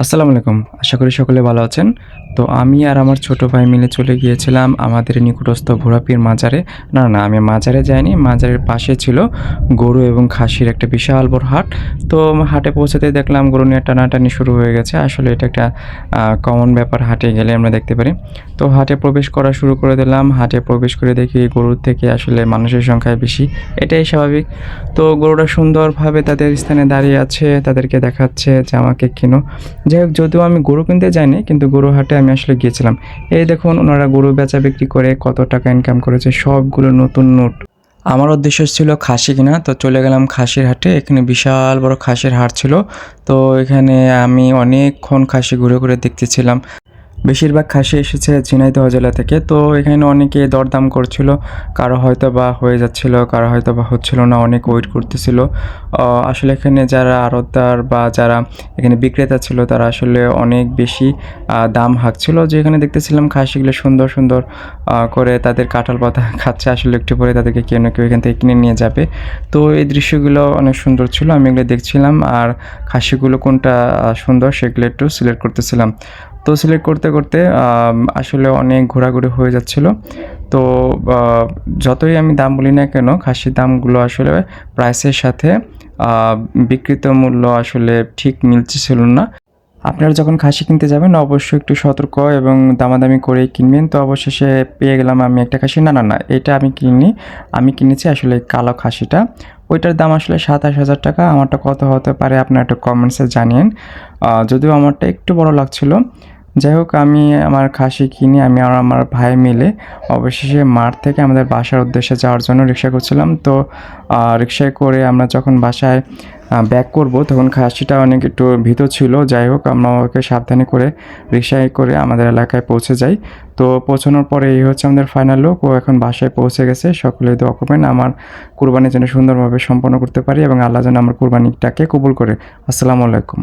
আসসালামু আলাইকুম। আশা করি সকলে ভালো আছেন। তো আমি আর আমার ছোট ভাই মিলে চলে গিয়েছিলাম আমাদের নিকটস্থ ঘোরাপির মাজারে। না, আমি মাজারে যাইনি। মাজারের পাশে ছিল গরু এবং খাসির একটা বিশাল বড় হাট। তো হাটে পৌঁছাতেই দেখলাম গরু নিয়ে টানাটানি শুরু হয়ে গেছে। আসলে এটা একটা কমন ব্যাপার হাটে গেলে আমরা দেখতে পারি। তো হাটে প্রবেশ করা শুরু করে দিলাম। হাটে প্রবেশ করে দেখি গরুর থেকে আসলে মানুষের সংখ্যাই বেশি। এটাই স্বাভাবিক। তো গরুটা সুন্দরভাবে তাদের স্থানে দাঁড়িয়ে আছে। তাদেরকে দেখাচ্ছে যে আমাকে কিনো। যাই হোক, যদিও আমি গরু কিনতে যাইনি, কিন্তু গরু হাটে আমি আসলে গিয়েছিলাম। এই দেখুন ওনারা গরু বেচা বিক্রি করে কত টাকা ইনকাম করেছে, সবগুলো নতুন নোট। আমার উদ্দেশ্য ছিল খাসি কিনা, তো চলে গেলাম খাসির হাটে। এখানে বিশাল বড় খাসির হাট ছিল। তো এখানে আমি অনেকক্ষণ খাসি ঘুরে ঘুরে দেখতেছিলাম। বেশিরভাগ খাসি এসেছে ঝিনাইদহ জেলা থেকে। তো এখানে অনেকে দরদাম করছিল, কারো হয়তো বা হয়ে যাচ্ছিল, কারো হয়তো বা হচ্ছিল না, অনেক ওয়েট করতেছিল। আসলে এখানে যারা আড়তদার বা যারা এখানে বিক্রেতা ছিল তারা আসলে অনেক বেশি দাম হাঁকছিল। যে এখানে দেখতেছিলাম খাসিগুলো সুন্দর সুন্দর করে তাদের কাঁঠাল পাতা খাচ্ছে। আসলে একটু পরে তাদেরকে কেউ না কেউ এখান থেকে কিনে নিয়ে যাবে। তো এই দৃশ্যগুলো অনেক সুন্দর ছিল, আমি এগুলো দেখছিলাম। আর খাসিগুলো কোনটা সুন্দর সেগুলো একটু সিলেক্ট করতেছিলাম। তো সিলেক্ট করতে করতে আসলে অনেক ঘোরাঘুরি হয়ে যাচ্ছিল। তো যতই আমি দাম বলি না কেন, খাসির দামগুলো আসলে প্রাইসের সাথে বিক্রিত মূল্য আসলে ঠিক মিলছিল না। আপনারা যখন খাসি কিনতে যাবেন অবশ্যই একটু সতর্ক এবং দামাদামি করেই কিনবেন। তো অবশেষে পেয়ে গেলাম আমি একটা খাসি। না, এটা আমি কিনিনি। আমি কিনেছি আসলে কালো খাসিটা। ওইটার দাম আসলে ২৭,০০০ টাকা। আমারটা কত হতে পারে আপনারা একটু কমেন্টসে জানিয়েন। যদিও আমারটা একটু বড় লাগছিল। যাই হোক, আমি আমার খাসি কিনে আমি আর আমার ভাই মিলে অবশেষে মাঠ থেকে আমাদের বাসার উদ্দেশ্যে যাওয়ার জন্য রিকশা করছিলাম। তো রিকশায় করে আমরা যখন বাসায় ব্যাক করব তখন খাসিটা অনেক একটু ভীত ছিল। যাই হোক, আমরা ওকে সাবধানে করে রিকশায় করে আমাদের এলাকায় পৌঁছে যাই। তো পৌঁছানোর পরে এই হচ্ছে আমাদের ফাইনাল লুক। ও এখন বাসায় পৌঁছে গেছে। সকলেই দোয়া করবেন আমার কুরবানি যেন সুন্দরভাবে সম্পন্ন করতে পারি এবং আল্লাহ যেন আমার কুরবানিটাকে কবুল করে। আসসালামু আলাইকুম।